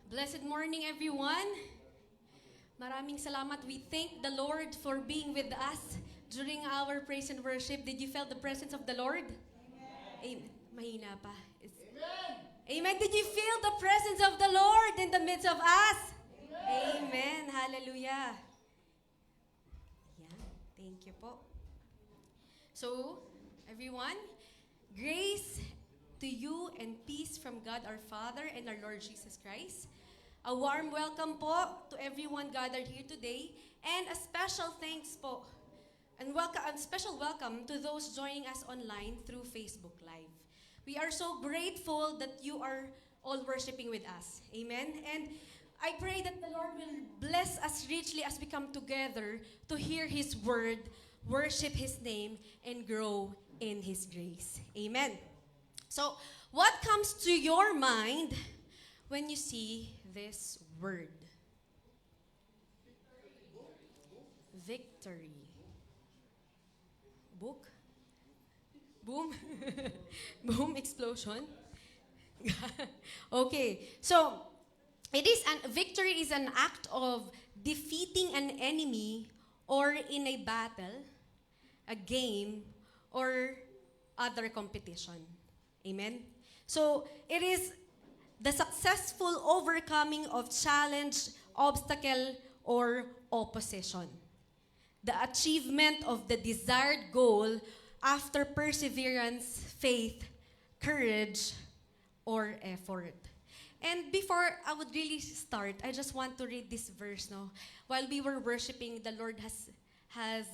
Blessed morning, everyone. Maraming salamat. We thank the Lord for being with us during our praise and worship. Did you feel the presence of the Lord? Amen. Mahina pa. Amen. Did you feel the presence of the Lord in the midst of us? Amen. Hallelujah. Yeah. Thank you po. So, everyone, grace to you and peace from God our Father and our Lord Jesus Christ. A warm welcome po to everyone gathered here today, and a special thanks po and a special welcome to those joining us online through Facebook Live. We are so grateful that you are all worshiping with us. Amen. And I pray that the Lord will bless us richly as we come together to hear His word, worship His name, and grow in His grace. Amen. So, what comes to your mind when you see this word? Victory. Book? Boom? Boom, explosion? Okay, so victory is an act of defeating an enemy or in a battle, a game, or other competition. Amen? So, it is the successful overcoming of challenge, obstacle, or opposition. The achievement of the desired goal after perseverance, faith, courage, or effort. And before I would really start, I just want to read this verse. No, while we were worshiping, the Lord has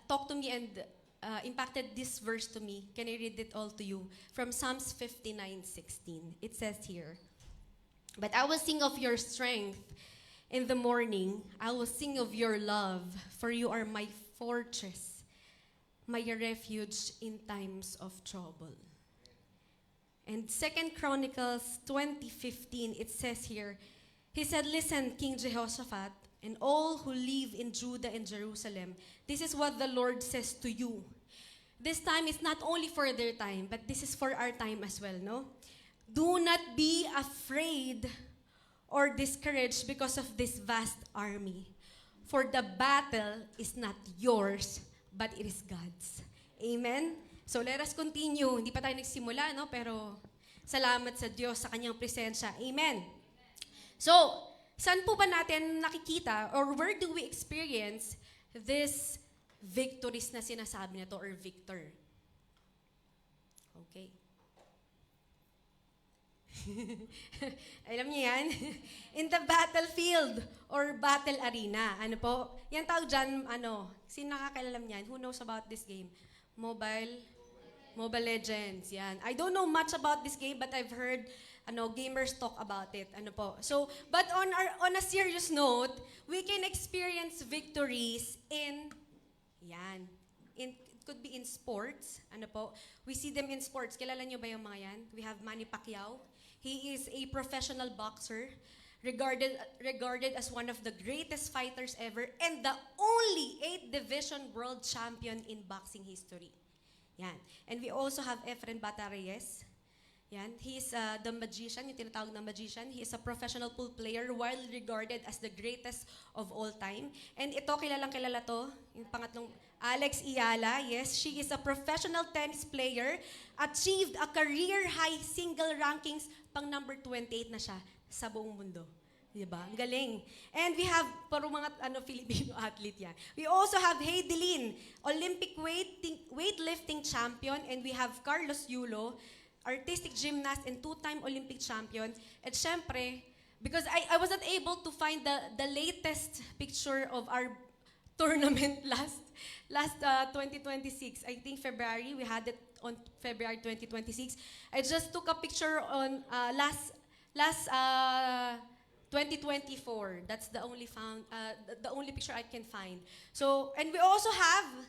talked to me and impacted this verse to me. Can I read it all to you? From Psalms 59:16. It says here, "But I will sing of your strength in the morning. I will sing of your love, for you are my fortress, my refuge in times of trouble." And 2 Chronicles 20:15, it says here, he said, "Listen, King Jehoshaphat, and all who live in Judah and Jerusalem, this is what the Lord says to you." This time is not only for their time, but this is for our time as well, no? "Do not be afraid or discouraged because of this vast army. For the battle is not yours, but it is God's." Amen? So let us continue. Hindi pa tayo nagsimula, no? Pero salamat sa Diyos sa kanyang presensya. Amen? So, saan po ba natin nakikita or where do we experience this victories na sinasabi nito or victor? Okay. Alam niyo yan? In the battlefield or battle arena. Ano po? Yan tawag dyan, sino nakakailam yan? Who knows about this game? Mobile Legends, yan. I don't know much about this game, but I've heard gamers talk about it. But on a serious note, we can experience victories in it could be in sports. We see them in sports. Kilala niyo ba yung mga yan? We have Manny Pacquiao. He is a professional boxer, regarded as one of the greatest fighters ever and the only 8th division world champion in boxing history. Yan. And we also have Efren Bata-Reyes. Yan. He is the magician, yung tinatawag na magician. He is a professional pool player, widely regarded as the greatest of all time. And ito, kilalang-kilala to, yung pangatlong, Alex Ayala. Yes, she is a professional tennis player, achieved a career-high single rankings, pang number 28 na siya sa buong mundo. Diba? Ang galing. And we have, puro mga Filipino athlete yan. We also have Heidelin, Olympic weightlifting champion, and we have Carlos Yulo, artistic gymnast and 2-time Olympic champion. At syempre, because I wasn't able to find the latest picture of our tournament last 2026. I think February, we had it on February 2026. I just took a picture on last 2024. That's the only the only picture I can find. So, and we also have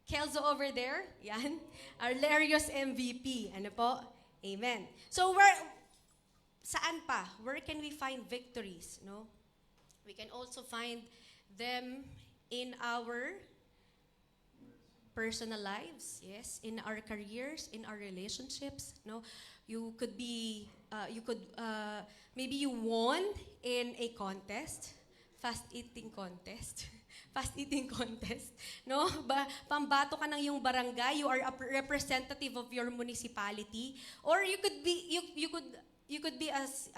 Kelzo over there. Yan. Our Larios MVP. Ano po? Amen. So, saan pa? Where can we find victories? No? We can also find them in our personal lives, yes, in our careers, in our relationships. No, you could be maybe you won in a contest, fast eating contest. Fast eating contest, no? Pambato ka ng iyong barangay, you are a representative of your municipality, or you could be as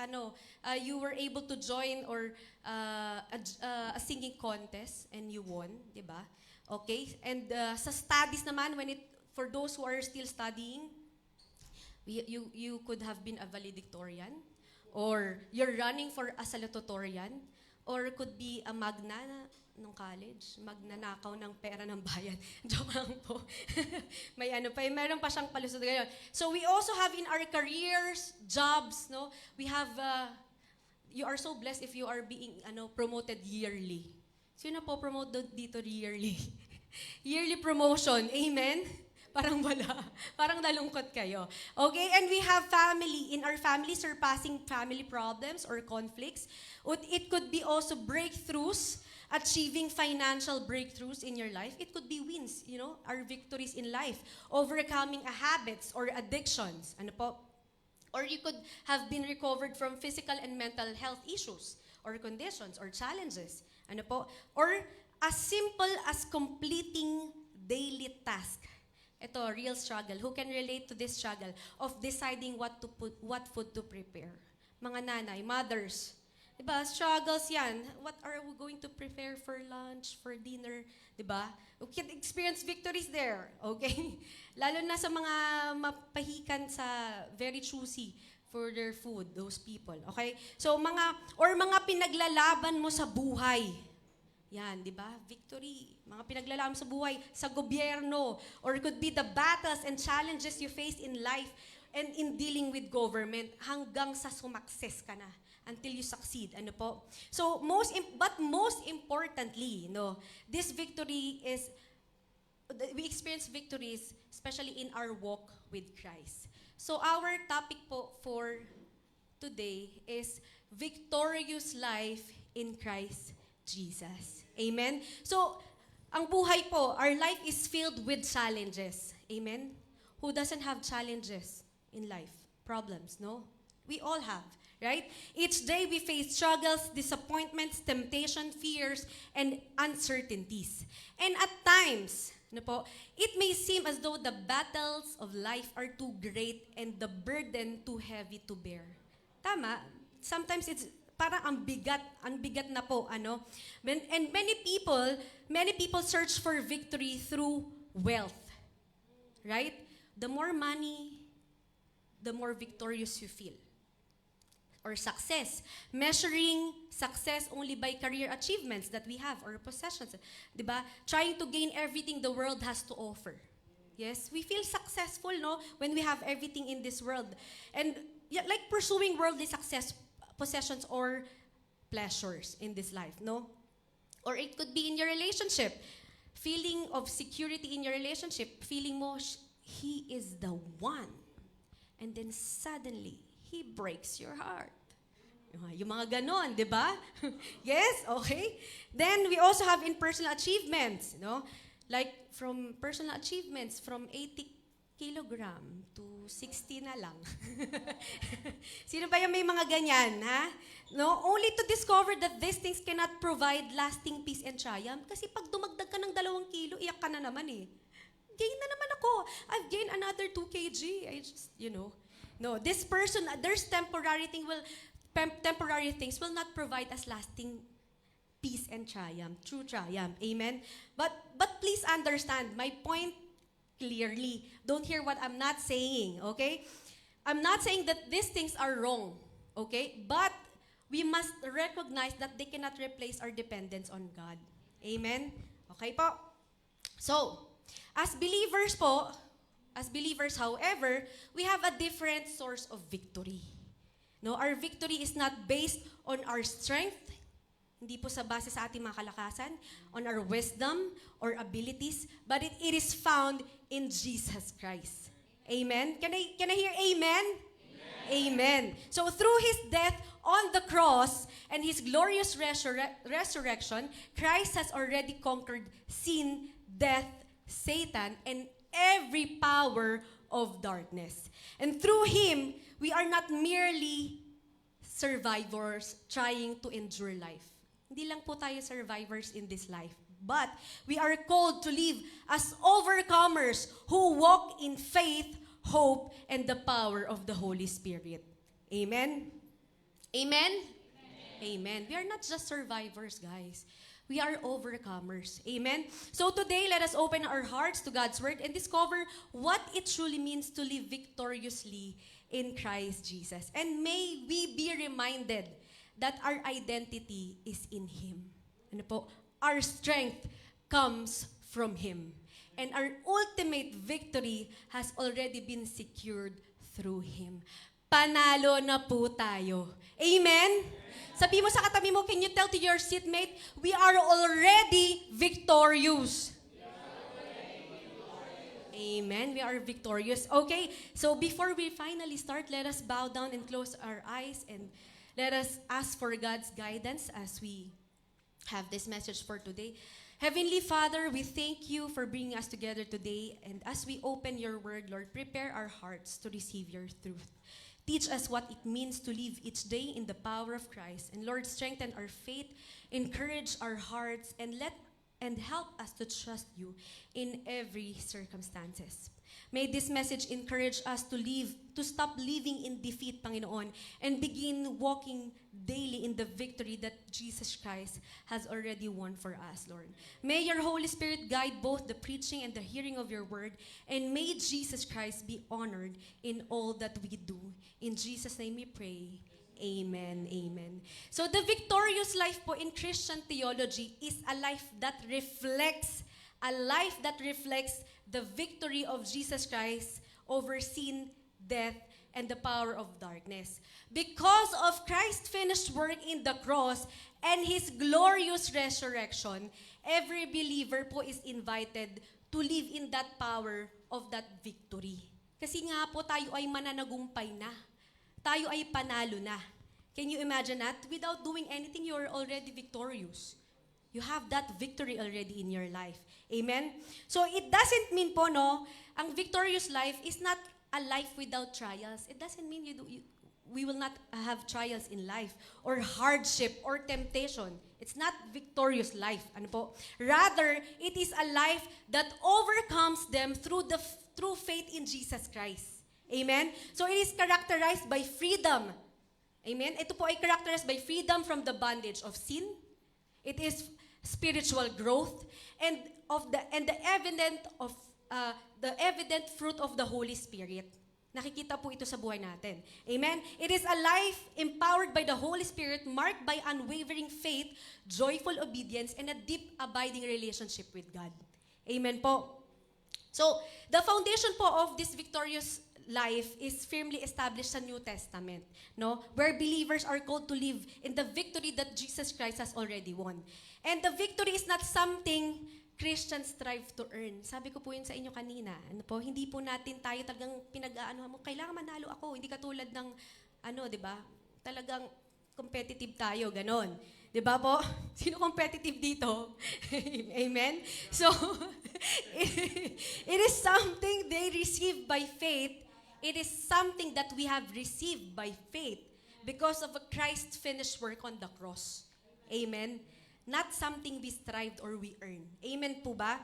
you were able to join or a singing contest and you won, 'di ba? Okay? And sa studies naman, for those who are still studying, you could have been a valedictorian, or you're running for a salutatorian, or could be a magna nung college, magnanakaw ng pera ng bayan. Joke lang po. Meron pa siyang palusot ngayon. So we also have in our careers, jobs, no? We have, you are so blessed if you are being promoted yearly. Sino po promote dito yearly? Yearly promotion. Amen? Parang wala. Parang nalungkot kayo. Okay? And we have family. In our family, surpassing family problems or conflicts. It could be also breakthroughs, achieving financial breakthroughs in your life. It could be wins, our victories in life. Overcoming habits or addictions. Ano po? Or you could have been recovered from physical and mental health issues or conditions or challenges. Ano po? Or as simple as completing daily task. Ito, real struggle. Who can relate to this struggle of deciding what food to prepare? Mga nanay, mothers, diba? Struggles yan. What are we going to prepare for lunch, for dinner? Diba? We can experience victories there. Okay? Lalo na sa mga mapahikan sa very choosy for their food, those people. Okay? So, mga pinaglalaban mo sa buhay. Yan, di ba? Victory. Mga pinaglalaban sa buhay, sa gobyerno, or it could be the battles and challenges you face in life and in dealing with government hanggang sa sumakses ka na until you succeed. Ano po? So, most importantly, this victory is, we experience victories, especially in our walk with Christ. So, our topic po for today is victorious life in Christ Jesus. Amen? So, ang buhay po, our life is filled with challenges. Amen? Who doesn't have challenges in life? Problems, no? We all have, right? Each day we face struggles, disappointments, temptation, fears, and uncertainties. And at times, it may seem as though the battles of life are too great and the burden too heavy to bear. Tama? Sometimes it's parang ang bigat na po, And many people search for victory through wealth. Right? The more money, the more victorious you feel. Or success. Measuring success only by career achievements that we have or possessions. Diba? Trying to gain everything the world has to offer. Yes? We feel successful, when we have everything in this world. And like pursuing worldly success, possessions or pleasures in this life, Or it could be in your relationship. Feeling of security in your relationship. Feeling mo, he is the one. And then suddenly, he breaks your heart. Yung mga ganon, di ba? Yes, okay. Then we also have in personal achievements, Like from personal achievements, from 80 kilogram to 60 na lang. Sino ba yung may mga ganyan, ha? Only to discover that these things cannot provide lasting peace and triumph. Kasi pag dumagdag ka ng 2 kilo, iyak ka na naman eh. Gain na naman ako. I've gained another 2 kg. I just, No, this person, there's temporary things will not provide us lasting peace and triumph, true triumph. Amen? But please understand, my point clearly. Don't hear what I'm not saying, okay? I'm not saying that these things are wrong, okay? But we must recognize that they cannot replace our dependence on God. Amen? Okay po? So, as believers, however, we have a different source of victory. Our victory is not based on our strength, hindi po sa base sa ating mga kalakasan, on our wisdom or abilities, but it is found in Jesus Christ. Amen? Can I hear amen? Amen. So through His death on the cross and His glorious resurrection, Christ has already conquered sin, death, Satan, and every power of darkness. And through Him, we are not merely survivors trying to endure life. Hindi lang po tayo survivors in this life. But we are called to live as overcomers who walk in faith, hope, and the power of the Holy Spirit. Amen? Amen? Amen. We are not just survivors, guys. We are overcomers. Amen? So today, let us open our hearts to God's Word and discover what it truly means to live victoriously in Christ Jesus. And may we be reminded that our identity is in Him. Ano po? Our strength comes from Him. And our ultimate victory has already been secured through Him. Panalo na po tayo. Amen? Sabi mo sa katabi mo, can you tell to your seatmate, we are already victorious. Amen. We are victorious. Okay, so before we finally start, let us bow down and close our eyes and let us ask for God's guidance as we have this message for today. Heavenly Father, we thank you for bringing us together today. And as we open your word, Lord, prepare our hearts to receive your truth. Teach us what it means to live each day in the power of Christ. And Lord, strengthen our faith, encourage our hearts, and help us to trust you in every circumstances. May this message encourage us to stop living in defeat, Panginoon, and begin walking daily in the victory that Jesus Christ has already won for us, Lord. May your Holy Spirit guide both the preaching and the hearing of your word, and may Jesus Christ be honored in all that we do. In Jesus' name we pray. Amen. Amen. So the victorious life po in Christian theology is a life that reflects the victory of Jesus Christ over sin, death, and the power of darkness. Because of Christ's finished work in the cross and His glorious resurrection, every believer po is invited to live in that power of that victory. Kasi nga po tayo ay mananagumpay na. Tayo ay panalo na. Can you imagine that? Without doing anything, you are already victorious. You have that victory already in your life. Amen? So it doesn't mean po, no, ang victorious life is not a life without trials. It doesn't mean we will not have trials in life or hardship or temptation. It's not victorious life. Ano po? Rather, it is a life that overcomes them through faith in Jesus Christ. Amen? So it is characterized by freedom. Amen? Ito po ay characterized by freedom from the bondage of sin. It is spiritual growth and the evident fruit of the Holy Spirit. Nakikita po ito sa buhay natin. Amen? It is a life empowered by the Holy Spirit, marked by unwavering faith, joyful obedience, and a deep abiding relationship with God. Amen po. So, the foundation po of this victorious life is firmly established sa New Testament, no? Where believers are called to live in the victory that Jesus Christ has already won. And the victory is not something Christians strive to earn. Sabi ko po yun sa inyo kanina. Ano po, hindi po natin tayo talagang pinag-aano mo, kailangan manalo ako. Hindi katulad ng, di ba? Talagang competitive tayo, ganon. Di ba po? Sino competitive dito? Amen? So, it is something they receive by faith. It is something that we have received by faith because of Christ's finished work on the cross. Amen? Not something we strived or we earn. Amen po ba?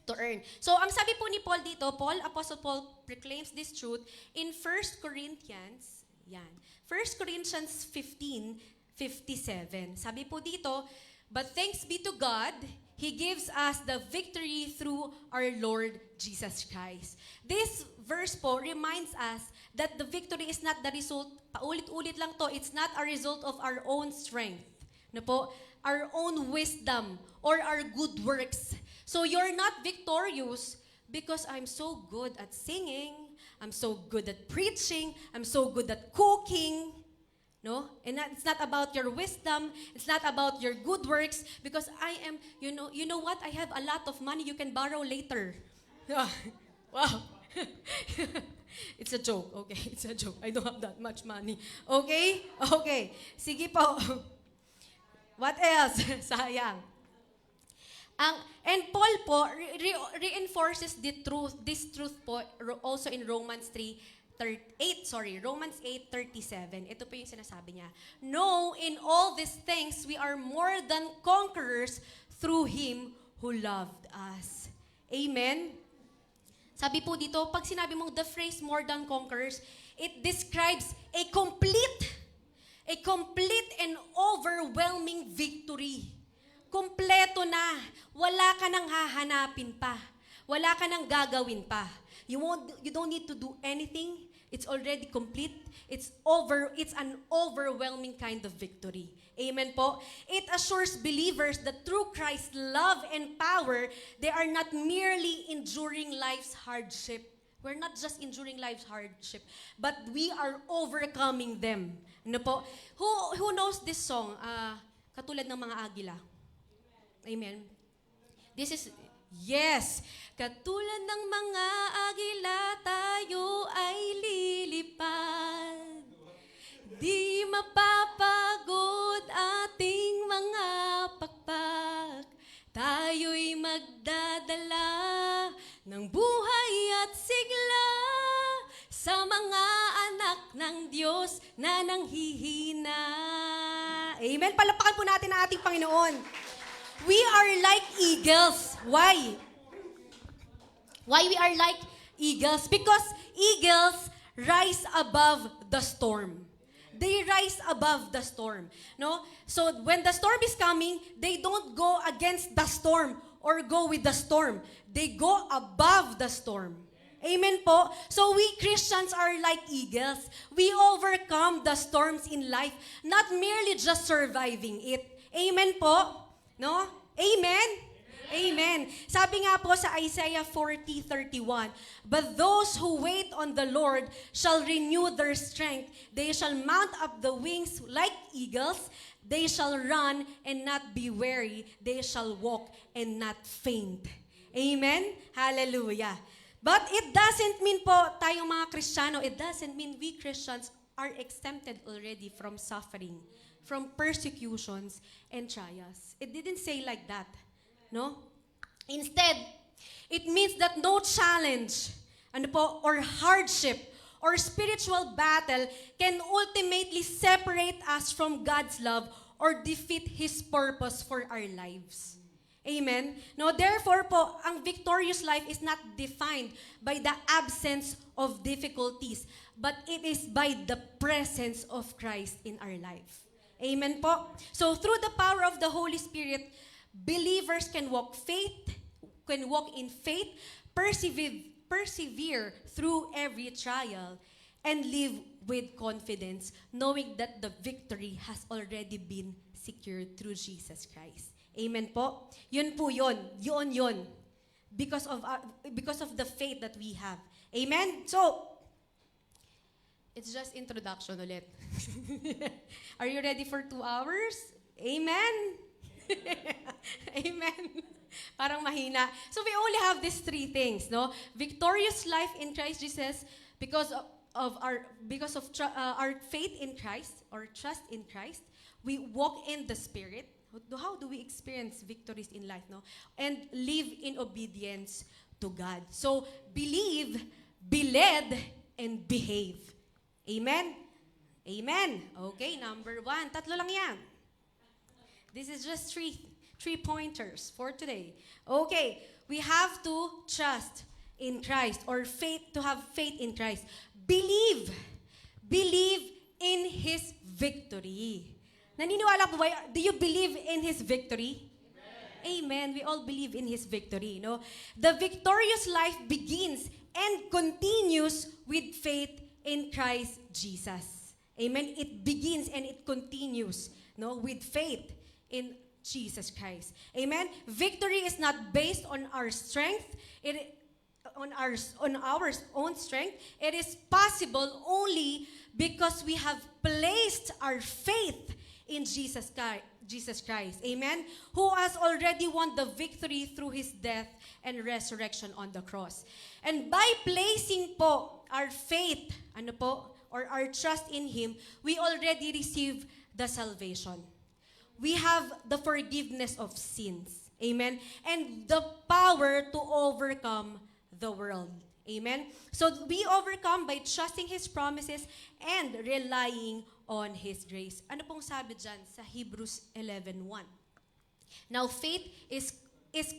To earn. So, ang sabi po ni Paul dito, Apostle Paul proclaims this truth in 1 Corinthians 15:57. Sabi po dito, but thanks be to God, He gives us the victory through our Lord Jesus Christ. This verse po reminds us that the victory is not the result, paulit-ulit lang to, it's not a result of our own strength. No po? Our own wisdom or our good works. So you're not victorious because I'm so good at singing, I'm so good at preaching, I'm so good at cooking. No? And it's not about your wisdom, it's not about your good works, because I am, you know what? I have a lot of money you can borrow later. Wow. It's a joke, okay? It's a joke. I don't have that much money. Okay? Okay. Sige po. What else? Sayang. And Paul po reinforces this truth po also in Romans 3, Romans 8:37. Ito po yung sinasabi niya. No, in all these things we are more than conquerors through Him who loved us. Amen? Sabi po dito, pag sinabi mong the phrase more than conquerors, it describes a complete and overwhelming victory. Kompleto na. Wala ka nang hahanapin pa. Wala ka nang gagawin pa. You don't need to do anything. It's already complete. It's an overwhelming kind of victory. Amen po. It assures believers that through Christ's love and power, they are not merely enduring life's hardship. We're not just enduring life's hardship, but we are overcoming them. Ano po? Who knows this song? Katulad ng mga agila. Amen. This is, yes. Katulad ng mga agila, tayo ay lilipad. Di mapapagod ating mga pakpak. Tayo'y magdadala ng buhay at sigla sa mga anak ng Diyos na nanghihina. Amen. Palapakan po natin ang ating Panginoon. We are like eagles. Why? Why we are like eagles? Because eagles rise above the storm. They rise above the storm. No? So when the storm is coming, they don't go against the storm or go with the storm. They go above the storm. Amen po. So we Christians are like eagles. We overcome the storms in life, not merely just surviving it. Amen po. No? Amen? Amen. Sabi nga po sa Isaiah 40:31, but those who wait on the Lord shall renew their strength. They shall mount up the wings like eagles. They shall run and not be weary. They shall walk and not faint. Amen? Hallelujah. But it doesn't mean po tayong mga Kristiyano, it doesn't mean we Christians are exempted already from suffering, from persecutions and trials. It didn't say like that. No? Instead, it means that no challenge, or hardship, or spiritual battle can ultimately separate us from God's love or defeat His purpose for our lives. Amen? No, therefore po, ang victorious life is not defined by the absence of difficulties, but it is by the presence of Christ in our life. Amen po? So through the power of the Holy Spirit, believers can walk in faith, persevere through every trial, and live with confidence, knowing that the victory has already been secured through Jesus Christ. Amen po? Yun po yun. Yun. Because of the faith that we have. Amen? So, it's just introduction ulit. Are you ready for 2 hours? Amen? Amen. Parang mahina. So we only have these 3 things, no? Victorious life in Christ Jesus because of our faith in Christ or trust in Christ. We walk in the Spirit. How do we experience victories in life, no? And live in obedience to God. So believe, be led, and behave. Amen? Amen. Okay, number 1. 3 lang yan. This is just three pointers for today. Okay, we have to trust in Christ or to have faith in Christ. Believe in His victory. Naniniwala po ba? Do you believe in His victory? Amen. We all believe in His victory. No? The victorious life begins and continues with faith in Christ Jesus. Amen. It begins and it continues, no, with faith in Jesus Christ. Amen? Victory is not based on our strength, on our own strength. It is possible only because we have placed our faith in Jesus Christ. Amen? Who has already won the victory through His death and resurrection on the cross. And by placing po our faith, or our trust in Him, we already receive the salvation. We have the forgiveness of sins. Amen? And the power to overcome the world. Amen? So we overcome by trusting His promises and relying on His grace. Ano pong sabi dyan sa Hebrews 11:1? Now, faith is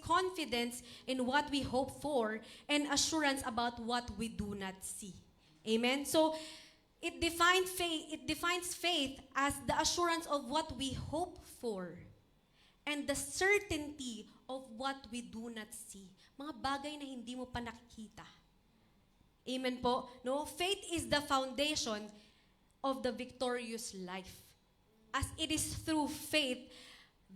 confidence in what we hope for and assurance about what we do not see. Amen? So, it defines faith as the assurance of what we hope for and the certainty of what we do not see. Mga bagay na hindi mo pa nakikita. Amen po? No? Faith is the foundation of the victorious life. As it is through faith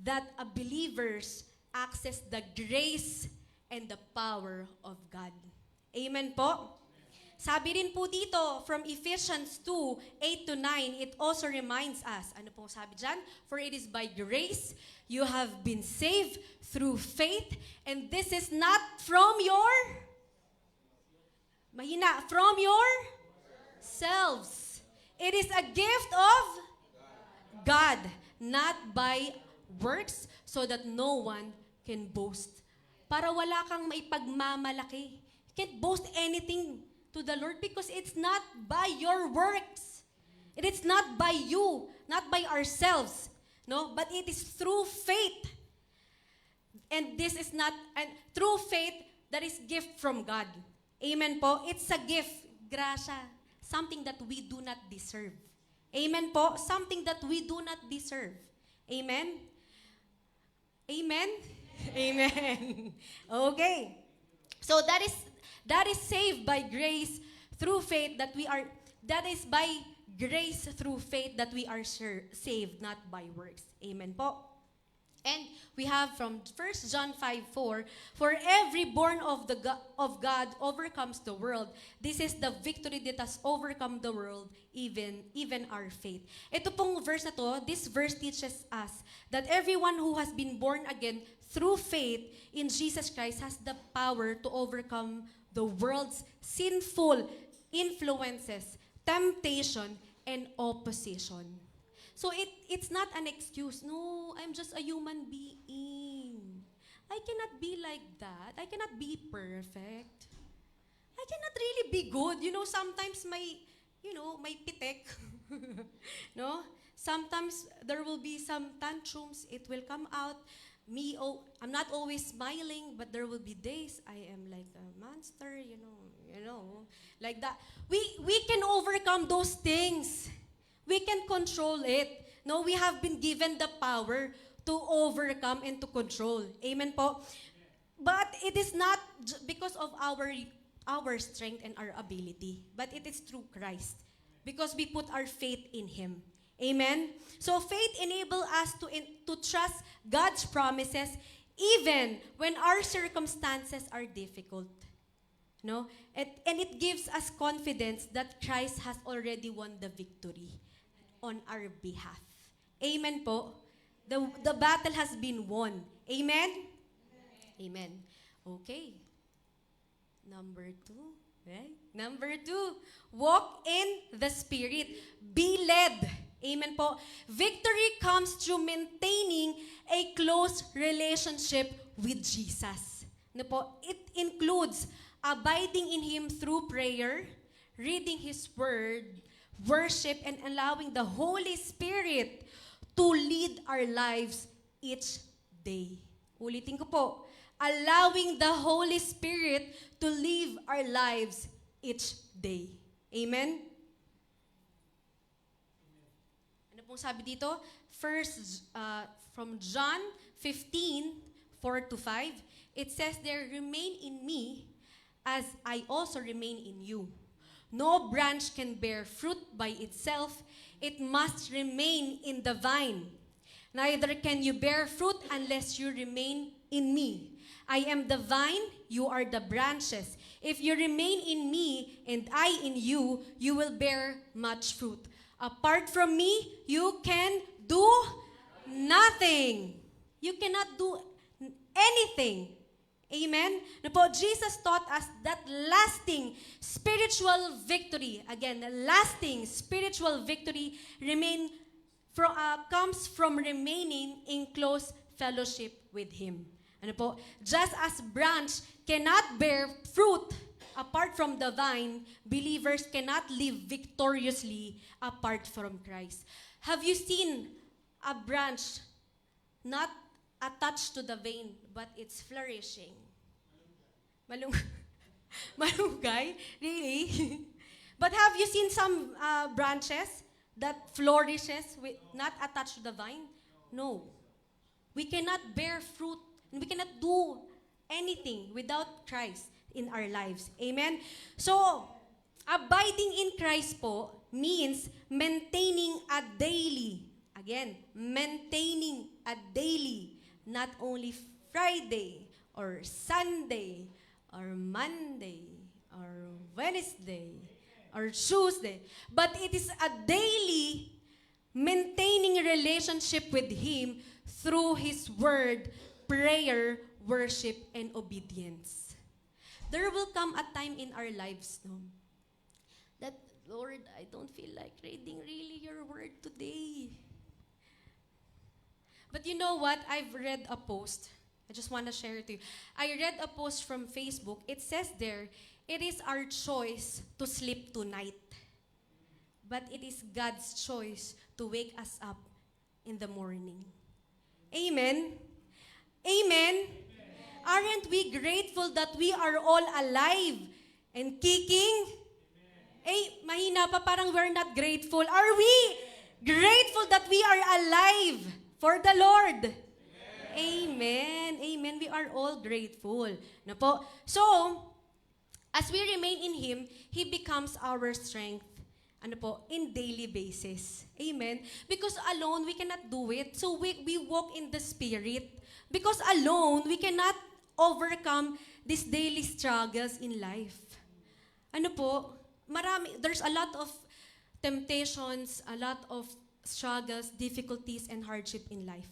that a believers access the grace and the power of God. Amen po? Sabi rin po dito, from Ephesians 2:8 to 9, it also reminds us, ano pong sabi dyan? For it is by grace you have been saved through faith, and this is not from from yourselves. It is a gift of God, not by works, so that no one can boast. Para wala kang maipagmamalaki. You can't boast anything to the Lord because it's not by your works. It is not by you, not by ourselves, no? But it is through faith. And this is not, and through faith, that is gift from God. Amen po? It's a gift, grasya, something that we do not deserve. Amen po? Something that we do not deserve. Amen? Amen? Amen. Okay. So that is saved by grace through faith that is by grace through faith that we are saved, not by works. Amen po. And we have from 1 John 5:4, for every born of God overcomes the world. This is the victory that has overcome the world, even our faith. Ito pong verse na to, this verse teaches us that everyone who has been born again through faith in Jesus Christ has the power to overcome the world's sinful influences, temptation, and opposition. So it's not an excuse. No, I'm just a human being. I cannot be like that. I cannot be perfect. I cannot really be good. Sometimes may pitik. No? Sometimes there will be some tantrums. It will come out. I'm not always smiling, but there will be days I am like a monster, like that. We can overcome those things. We can control it. No, we have been given the power to overcome and to control. Amen po? But it is not because of our strength and our ability, but it is through Christ. Because we put our faith in Him. Amen? So faith enables us to trust God's promises even when our circumstances are difficult. No? And it gives us confidence that Christ has already won the victory on our behalf. Amen po? The battle has been won. Amen? Amen. Okay. Number 2. Right? Number 2, walk in the Spirit. Be led. Amen po. Victory comes through maintaining a close relationship with Jesus. Ano po? It includes abiding in Him through prayer, reading His Word, worship, and allowing the Holy Spirit to lead our lives each day. Ulitin ko po. Allowing the Holy Spirit to live our lives each day. Amen? Ano pong sabi dito? First, from John 15:4-5, it says there, remain in me as I also remain in you. No branch can bear fruit by itself. It must remain in the vine. Neither can you bear fruit unless you remain in me. I am the vine, you are the branches. If you remain in me and I in you, you will bear much fruit. Apart from me, you can do nothing. You cannot do anything. Amen? Na po, Jesus taught us that lasting spiritual victory, again, lasting spiritual victory comes from remaining in close fellowship with Him. Ano po? Just as branch cannot bear fruit apart from the vine, believers cannot live victoriously apart from Christ. Have you seen a branch not attached to the vine, but it's flourishing? Malung Malunggay? Really? But have you seen some branches that flourishes with not attached to the vine? No. We cannot bear fruit and we cannot do anything without Christ in our lives. Amen? So, abiding in Christ po means maintaining a daily, again, maintaining a daily, not only Friday or Sunday or Monday or Wednesday or Tuesday, but it is a daily maintaining relationship with Him through His Word, prayer, worship, and obedience. There will come a time in our lives, no, that, Lord, I don't feel like reading really your Word today. But you know what? I've read a post. I just want to share it to you. I read a post from Facebook. It says there, it is our choice to sleep tonight. But it is God's choice to wake us up in the morning. Amen? Amen? Aren't we grateful that we are all alive and kicking? Eh, mahina pa, parang we're not grateful. Are we grateful that we are alive for the Lord? Amen. Amen. We are all grateful. Na po? So, as we remain in Him, He becomes our strength. Ano po? In daily basis. Amen. Because alone, we cannot do it. So, we walk in the Spirit. Because alone, we cannot overcome these daily struggles in life. Ano po? There's a lot of temptations, a lot of struggles, difficulties, and hardship in life.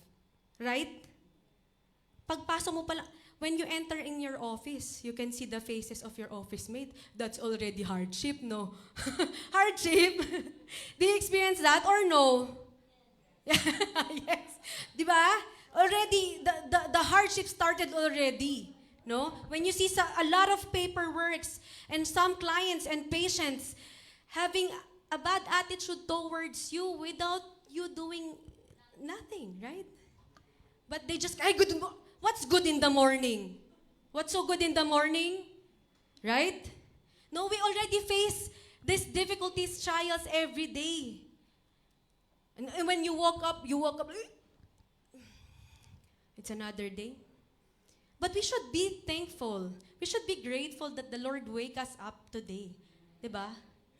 Right? Pagpasok mo pala, when you enter in your office, you can see the faces of your office mate. That's already hardship, no? Hardship? Do you experience that or no? Yes. Di ba? Already, the hardship started already. No? When you see a lot of paperworks and some clients and patients having a bad attitude towards you without you doing nothing, right? But they just, what's good in the morning? What's so good in the morning? Right? No, we already face these difficulties, trials every day. And when you woke up, it's another day. But we should be thankful. We should be grateful that the Lord wake us up today. Diba?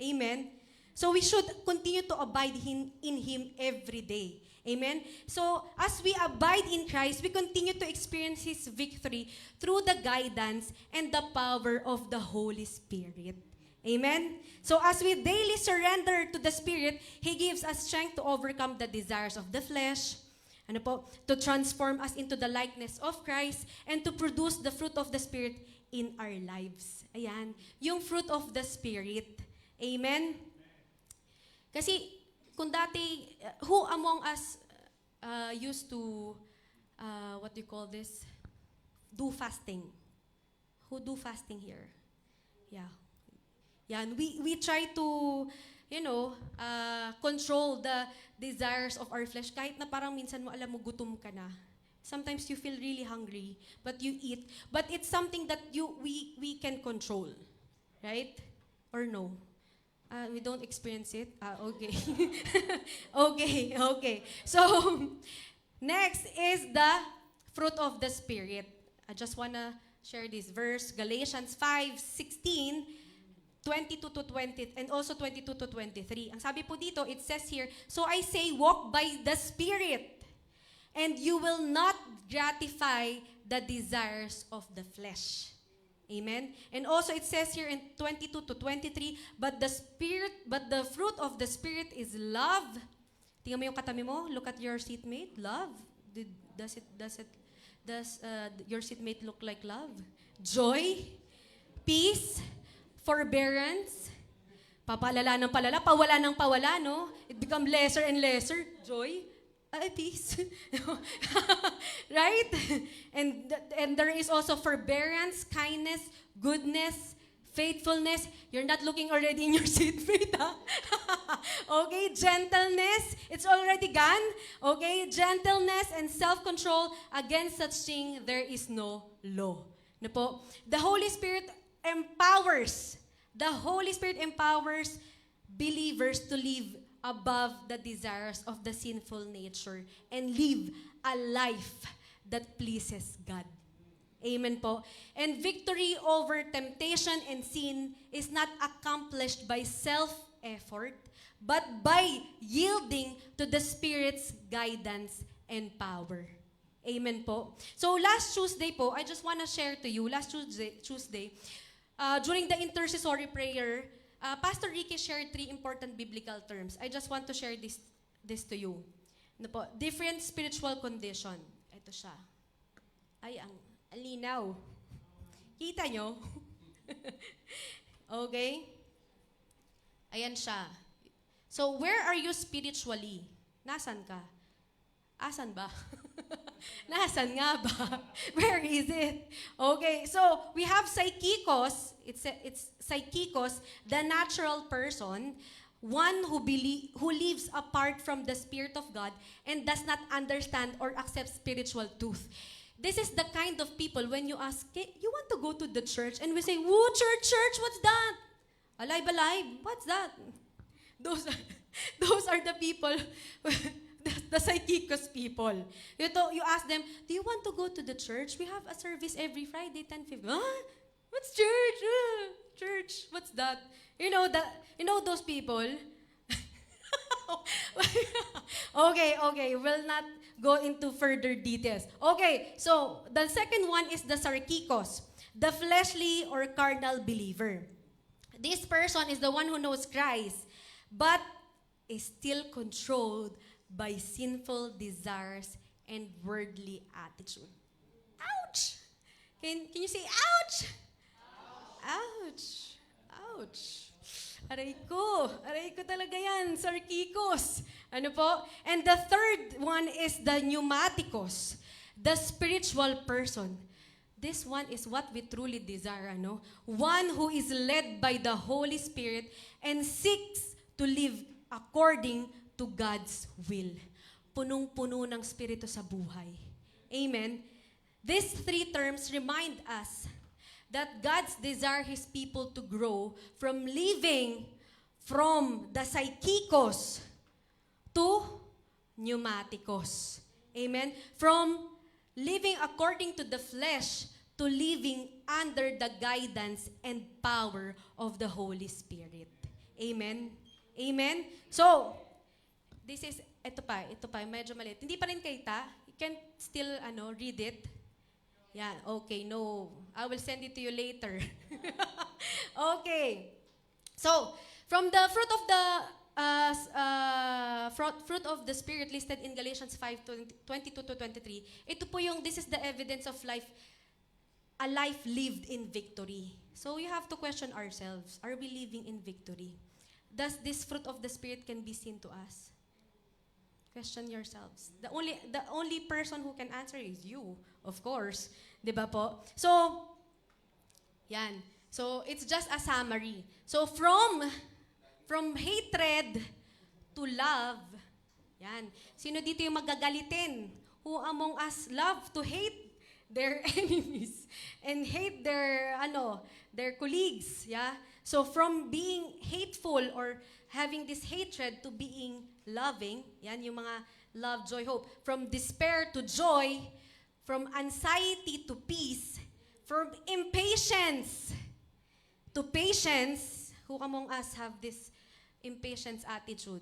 Amen? So we should continue to abide in Him every day. Amen? So as we abide in Christ, we continue to experience His victory through the guidance and the power of the Holy Spirit. Amen? So as we daily surrender to the Spirit, He gives us strength to overcome the desires of the flesh, ano po, to transform us into the likeness of Christ, and to produce the fruit of the Spirit in our lives. Ayan. Yung fruit of the Spirit. Amen? Kasi, kung dati, who among us used to, what do you call this? Do fasting. Who do fasting here? Yeah. Yan. We try to, control the desires of our flesh. Kahit na parang minsan mo alam mo gutom ka na. Sometimes you feel really hungry, but you eat. But it's something that we can control. Right? Or no? We don't experience it? Okay. Okay. So, next is the fruit of the Spirit. I just want to share this verse. Galatians 5:16, 22 to 20, and also 22 to 23. Ang sabi po dito, it says here, so I say, walk by the Spirit, and you will not gratify the desires of the flesh. Amen? And also it says here in 22 to 23, but the fruit of the Spirit is love. Tingnan mo yung katabi mo, look at your seatmate, love. Does your seatmate look like love? Joy, peace, forbearance, papalala ng palala, pawala ng pawala, no? It become lesser and lesser. Joy, peace. Right? And there is also forbearance, kindness, goodness, Faithfulness, you're not looking already in your seatmate, ha? Okay, gentleness, it's already gone. Okay, gentleness and self-control, against such thing there is no law. Ano po? The Holy Spirit empowers believers to live above the desires of the sinful nature and live a life that pleases God. Amen po. And victory over temptation and sin is not accomplished by self-effort, but by yielding to the Spirit's guidance and power. Amen po. So last Tuesday po, I just want to share to you, Tuesday, during the intercessory prayer, Pastor Ricky shared 3 important biblical terms. I just want to share this to you. Ano po? Different spiritual condition. Ito siya. Ay, ang linaw. Kita nyo? Okay? Ayan siya. So, where are you spiritually? Nasaan ka? Asan ba? Nasaan nga ba? Where is it? Okay, so we have psychikos. It's psychikos, the natural person, one who lives apart from the Spirit of God and does not understand or accept spiritual truth. This is the kind of people when you ask, you want to go to the church? And we say, woo, church, what's that? Alive, what's that? Those are the people, the psychikos people. You ask them, do you want to go to the church? We have a service every Friday, 10:50. Huh? What's church? Church, what's that? You know those people? Okay, we'll not go into further details. Okay, so the second one is the sarkikos, the fleshly or carnal believer. This person is the one who knows Christ, but is still controlled by sinful desires and worldly attitude. Ouch! Can you say ouch? Ouch! Ouch! Aray ko talaga yan, sarkikos. Ano po? And the third one is the pneumatikos, the spiritual person. This one is what we truly desire, ano? One who is led by the Holy Spirit and seeks to live according to God's will. Punong-puno ng Espiritu sa buhay. Amen? These 3 terms remind us that God's desire His people to grow from living from the psychikos to pneumatikos. Amen? From living according to the flesh to living under the guidance and power of the Holy Spirit. Amen? Amen? So, ito pa, medyo maliit. Hindi pa rin kita. You can still, read it. Yeah, okay, no. I will send it to you later. Okay. So, from the fruit of the Spirit listed in Galatians 5:22-23, ito po this is the evidence of life, a life lived in victory. So, we have to question ourselves, are we living in victory? Does this fruit of the Spirit can be seen to us? Question yourselves. The only person who can answer is you, of course. 'Di ba po? So, yan. So, it's just a summary. So, from hatred to love, yan. Sino dito yung magagalitin? Who among us love to hate their enemies and hate their colleagues, yeah? So, from being hateful or having this hatred to being loving, yan yung mga love, joy, hope. From despair to joy, from anxiety to peace, from impatience to patience. Who among us have this impatience attitude?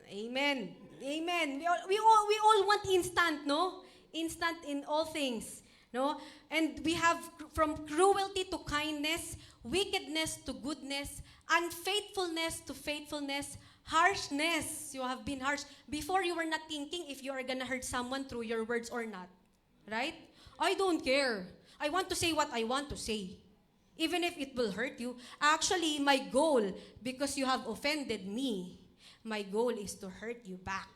Amen. Amen. We all want instant, no? Instant in all things, no? And we have from cruelty to kindness, wickedness to goodness, unfaithfulness to faithfulness, harshness. You have been harsh. Before you were not thinking if you are gonna hurt someone through your words or not. Right? I don't care. I want to say what I want to say. Even if it will hurt you. Actually, my goal, because you have offended me, my goal is to hurt you back.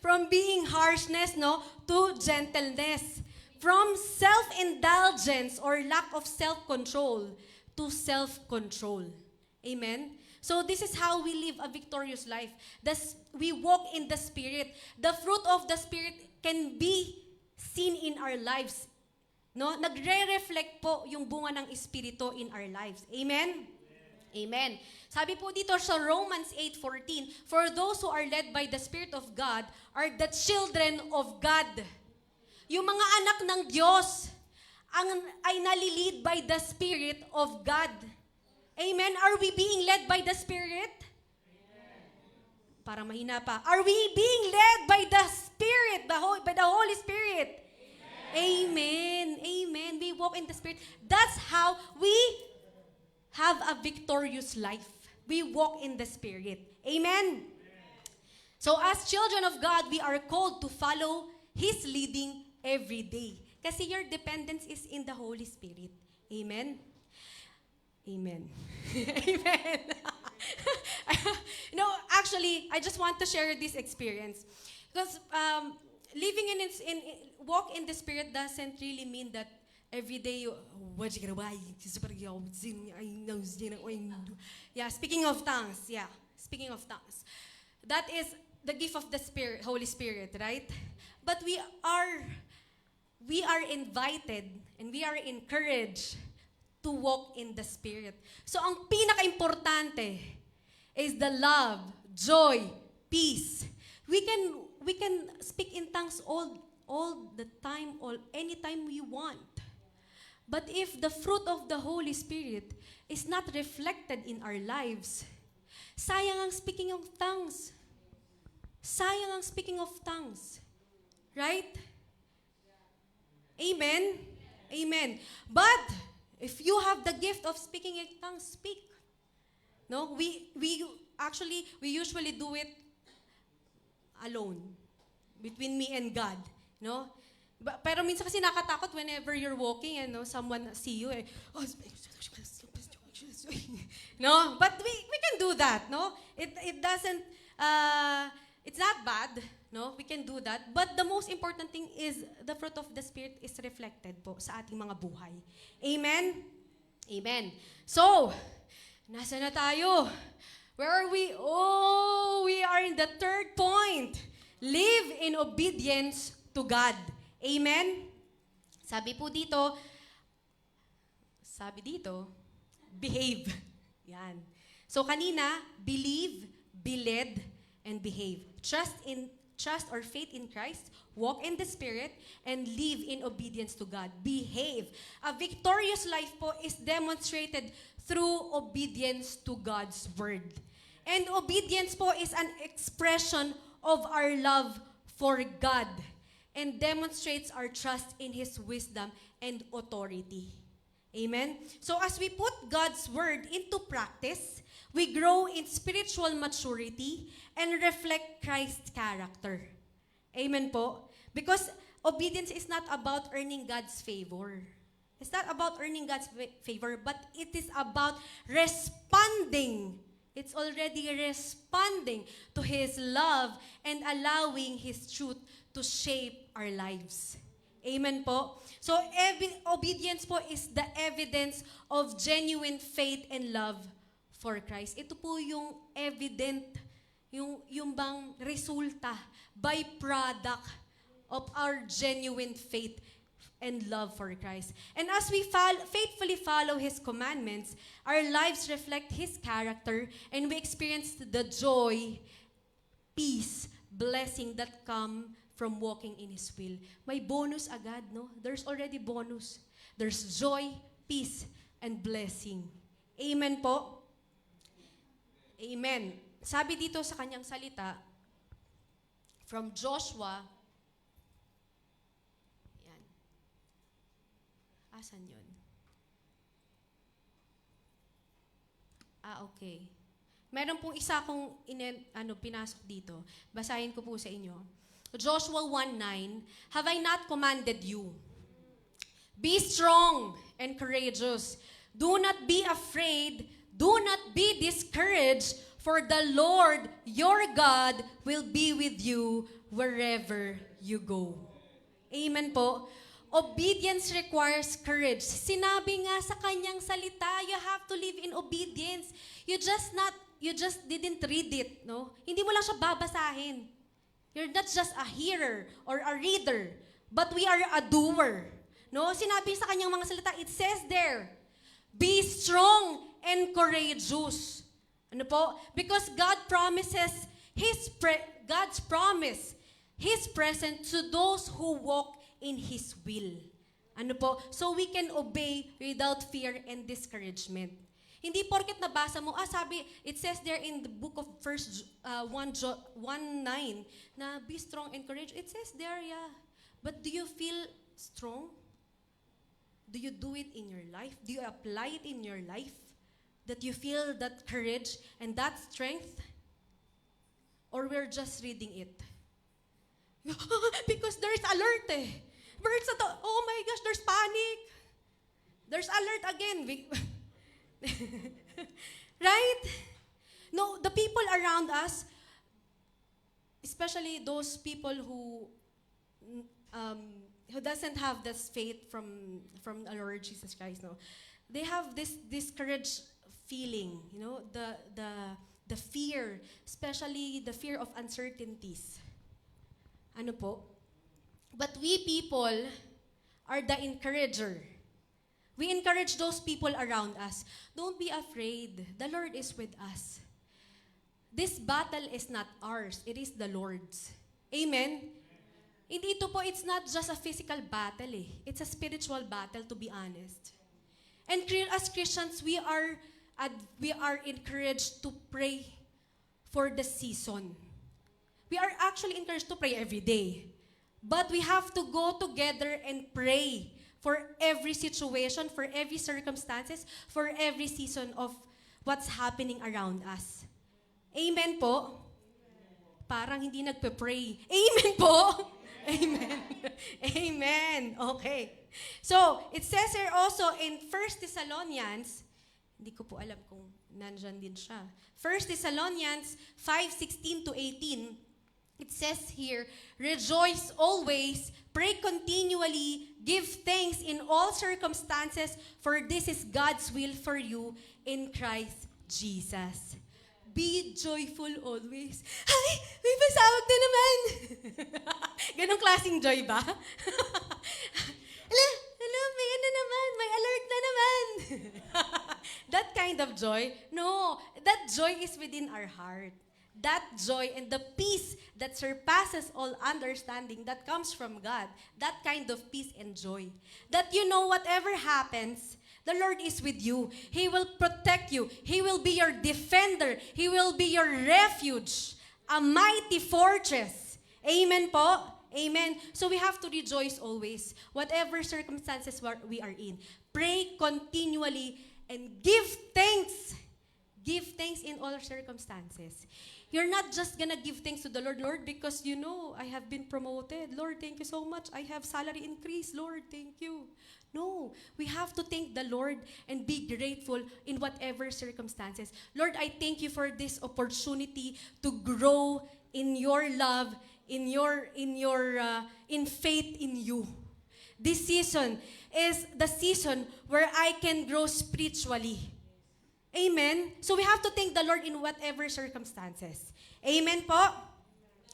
from being harshness, no, to gentleness. from self-indulgence or lack of self-control to self-control. Amen? So this is how we live a victorious life. We walk in the Spirit. The fruit of the Spirit can be seen in our lives. No? Nagre-reflect po yung bunga ng Espiritu in our lives. Amen? Amen. Sabi po dito sa Romans 8:14, for those who are led by the Spirit of God are the children of God. Yung mga anak ng Diyos ay nalilid by the Spirit of God. Amen? Are we being led by the Spirit? Para mahina pa. Are we being led by the Spirit, by the Holy Spirit? Amen. Amen. We walk in the Spirit. That's how we have a victorious life. We walk in the Spirit. Amen? So as children of God, we are called to follow His leading every day. Kasi your dependence is in the Holy Spirit. Amen? Amen. Amen. No, actually, I just want to share this experience. Because living walk in the Spirit doesn't really mean that every day, yeah, speaking of tongues, speaking of tongues. That is the gift of the Spirit, Holy Spirit, right? But we are invited and we are encouraged to walk in the Spirit. So ang pinaka-importante is the love, joy, peace. We can speak in tongues all the time, anytime we want. But if the fruit of the Holy Spirit is not reflected in our lives, sayang ang speaking of tongues. Sayang ang speaking of tongues. Right? Amen? Amen. But if you have the gift of speaking in tongues, speak. No, we usually do it alone, between me and God. No? Pero minsan kasi nakatakot whenever you're walking and someone see you no, but we can do that, no? It doesn't it's not bad, no? We can do that, but the most important thing is the fruit of the Spirit is reflected po sa ating mga buhay. Amen. Amen. So, nasa na tayo? Where are we? Oh, we are in the third point. Live in obedience to God. Amen? Sabi dito, behave. Yan. So kanina, believe, be led, and behave. Trust or faith in Christ, walk in the Spirit, and live in obedience to God. Behave. A victorious life po is demonstrated through obedience to God's Word. And obedience po is an expression of our love for God and demonstrates our trust in His wisdom and authority. Amen? So as we put God's Word into practice, we grow in spiritual maturity and reflect Christ's character. Amen po? Because obedience is not about earning God's favor. It's not about earning God's favor, but it is about responding. It's already responding to His love and allowing His truth to shape our lives. Amen po? So, obedience po is the evidence of genuine faith and love for Christ. Ito po yung evident, yung bang resulta, byproduct of our genuine faith and love for Christ. And as we faithfully follow His commandments, our lives reflect His character and we experience the joy, peace, blessing that come from walking in His will. May bonus agad, no? There's already bonus. There's joy, peace, and blessing. Amen po? Amen. Sabi dito sa kanyang salita, from Joshua, yan. Asan yun? Okay. Meron pong isa akong pinasok dito. Basahin ko po sa inyo. Joshua 1:9, have I not commanded you? Be strong and courageous. Do not be afraid. Do not be discouraged, for the Lord your God will be with you wherever you go. Amen po. Obedience requires courage. Sinabi nga sa kanyang salita, you have to live in obedience. You just didn't read it, no? Hindi mo lang siya babasahin. You're not just a hearer or a reader, but we are a doer. No? Sinabi sa kanyang mga salita, it says there, be strong and courageous. Ano po? Because God promises God's promise, His presence to those who walk in His will. Ano po? So we can obey without fear and discouragement. Hindi porket nabasa mo, sabi, it says there in the book of 1:9 na be strong and courageous. It says there, yeah. But do you feel strong? Do you do it in your life? Do you apply it in your life? That you feel that courage and that strength? Or we're just reading it? Because there's alert eh. Birds oh my gosh, there's panic. There's alert again. Right? No, the people around us, especially those people who doesn't have this faith from our Lord Jesus Christ, no, they have this courage feeling, you know, the fear, especially the fear of uncertainties. Ano po? But we people are the encourager. We encourage those people around us. Don't be afraid. The Lord is with us. This battle is not ours. It is the Lord's. Amen? Hindi ito po, it's not just a physical battle eh. It's a spiritual battle, to be honest. And as Christians, we are encouraged to pray for the season. We are actually encouraged to pray every day. But we have to go together and pray for every situation, for every circumstances, for every season of what's happening around us. Amen po? Parang hindi nagpe-pray. Amen po? Amen. Amen. Okay. So, it says here also in 1 Thessalonians, hindi ko po alam kung nandyan din siya. 1 Thessalonians 5:16-18, it says here, rejoice always, pray continually, give thanks in all circumstances, for this is God's will for you in Christ Jesus. Be joyful always. Ay, may pasawag na naman. Ganong klaseng joy ba? May ano naman, may alert na naman. That kind of joy? No, that joy is within our heart. That joy and the peace that surpasses all understanding that comes from God. That kind of peace and joy. That you know whatever happens, the Lord is with you. He will protect you. He will be your defender. He will be your refuge. A mighty fortress. Amen po? Amen. So we have to rejoice always, whatever circumstances we are in. Pray continually and give thanks. Give thanks in all circumstances. You're not just gonna give thanks to the Lord, Lord, because you know, I have been promoted. Lord, thank you so much. I have salary increase. Lord, thank you. No, we have to thank the Lord and be grateful in whatever circumstances. Lord, I thank you for this opportunity to grow in your love, in faith in you. This season is the season where I can grow spiritually. Amen? So we have to thank the Lord in whatever circumstances. Amen po?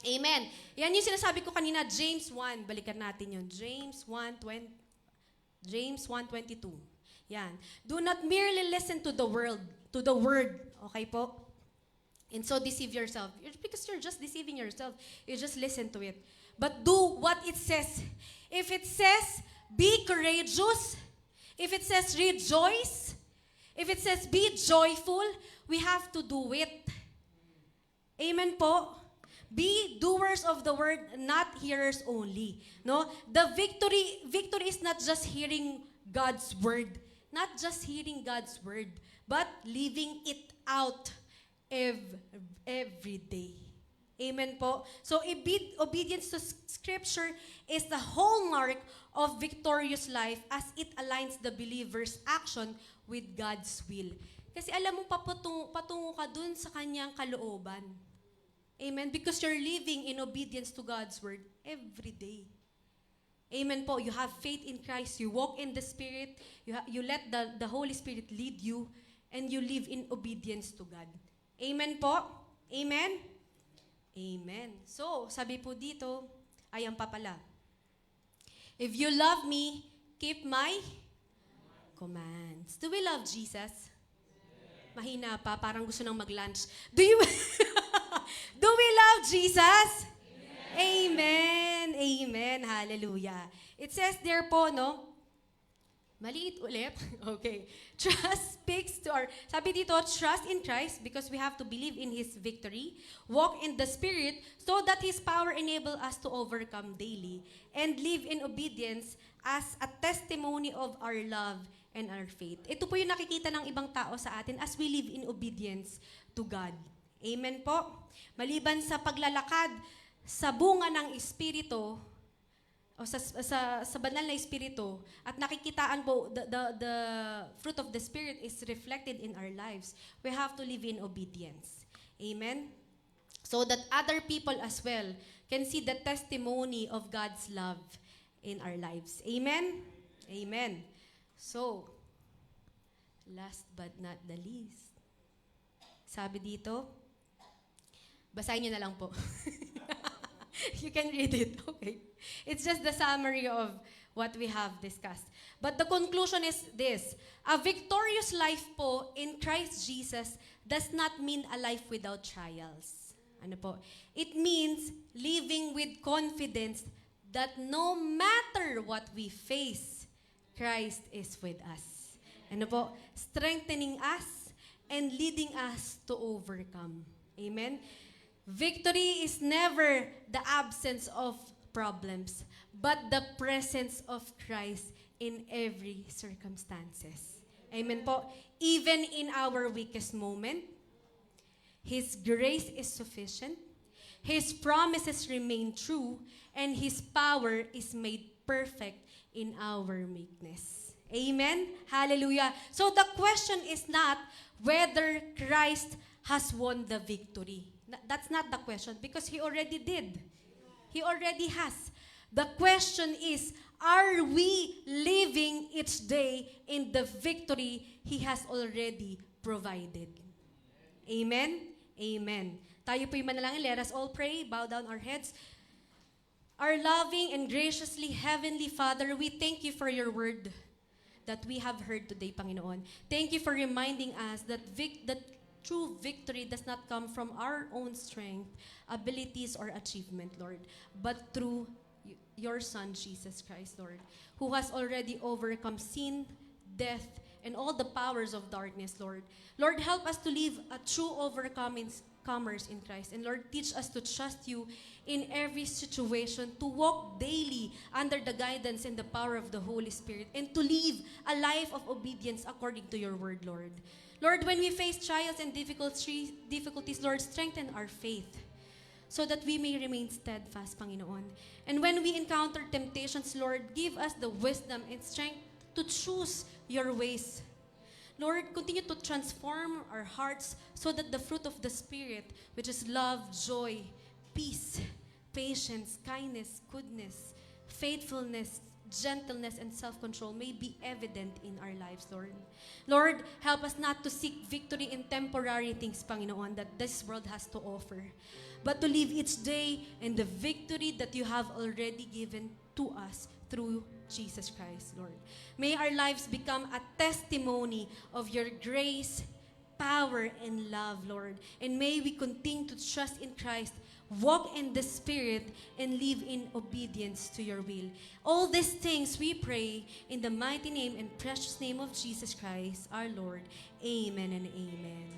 Amen. Yan yung sinasabi ko kanina, James 1. Balikan natin yun. James 1:22. Yan. Do not merely listen to the word. Okay po? And so deceive yourself. Because you're just deceiving yourself. You just listen to it. But do what it says. If it says, be courageous. If it says, rejoice. If it says, be joyful, we have to do it. Amen po? Be doers of the word, not hearers only. No? The victory is not just hearing God's word. Not just hearing God's word, but living it out every day. Amen po? So, obedience to Scripture is the hallmark of victorious life as it aligns the believer's action with God's will. Kasi alam mo, patungo ka dun sa kanyang kalooban. Amen? Because you're living in obedience to God's word every day. Amen po. You have faith in Christ. You walk in the Spirit. You let the Holy Spirit lead you. And you live in obedience to God. Amen po? Amen? Amen. So, sabi po dito, ayan pa pala. If you love me, keep my commands. Do we love Jesus? Mahina pa, parang gusto nang mag-lunch. Do we love Jesus? Amen. Amen. Hallelujah. It says there po, no? Maliit ulit. Okay. Trust speaks to our... Sabi dito, trust in Christ because we have to believe in His victory. Walk in the Spirit so that His power enable us to overcome daily. And live in obedience as a testimony of our love and our faith. Ito po yung nakikita ng ibang tao sa atin as we live in obedience to God. Amen po? Maliban sa paglalakad sa bunga ng Espiritu, o sa banal na Espiritu, at nakikitaan po, the fruit of the Spirit is reflected in our lives. We have to live in obedience. Amen? So that other people as well can see the testimony of God's love in our lives. Amen? Amen. So, last but not the least, sabi dito, basahin niyo na lang po. You can read it, okay? It's just the summary of what we have discussed. But the conclusion is this: a victorious life po in Christ Jesus does not mean a life without trials. Ano po? It means living with confidence that no matter what we face, Christ is with us. Ano po? Strengthening us and leading us to overcome. Amen? Victory is never the absence of problems, but the presence of Christ in every circumstances. Amen po? Even in our weakest moment, His grace is sufficient, His promises remain true, and His power is made perfect in our meekness. Amen? Hallelujah. So the question is not whether Christ has won the victory. That's not the question because He already did. He already has. The question is, are we living each day in the victory He has already provided? Amen? Amen. Tayo po'y manalangin. Let us all pray. Bow down our heads. Our loving and graciously Heavenly Father, we thank You for Your word that we have heard today, Panginoon. Thank You for reminding us that true victory does not come from our own strength, abilities, or achievement, Lord, but through Your Son, Jesus Christ, Lord, who has already overcome sin, death, and all the powers of darkness, Lord. Lord, help us to live a true overcomers in Christ. And Lord, teach us to trust You in every situation, to walk daily under the guidance and the power of the Holy Spirit, and to live a life of obedience according to Your word, Lord. Lord, when we face trials and difficulties, Lord, strengthen our faith so that we may remain steadfast, Panginoon. And when we encounter temptations, Lord, give us the wisdom and strength to choose Your ways. Lord, continue to transform our hearts so that the fruit of the Spirit, which is love, joy, peace, patience, kindness, goodness, faithfulness, gentleness, and self-control may be evident in our lives, Lord. Lord, help us not to seek victory in temporary things, Panginoon, that this world has to offer, but to live each day in the victory that You have already given to us through Jesus Christ, Lord. May our lives become a testimony of Your grace, power, and love, Lord. And may we continue to trust in Christ, walk in the Spirit, and live in obedience to Your will. All these things we pray in the mighty name and precious name of Jesus Christ, our Lord. Amen and amen.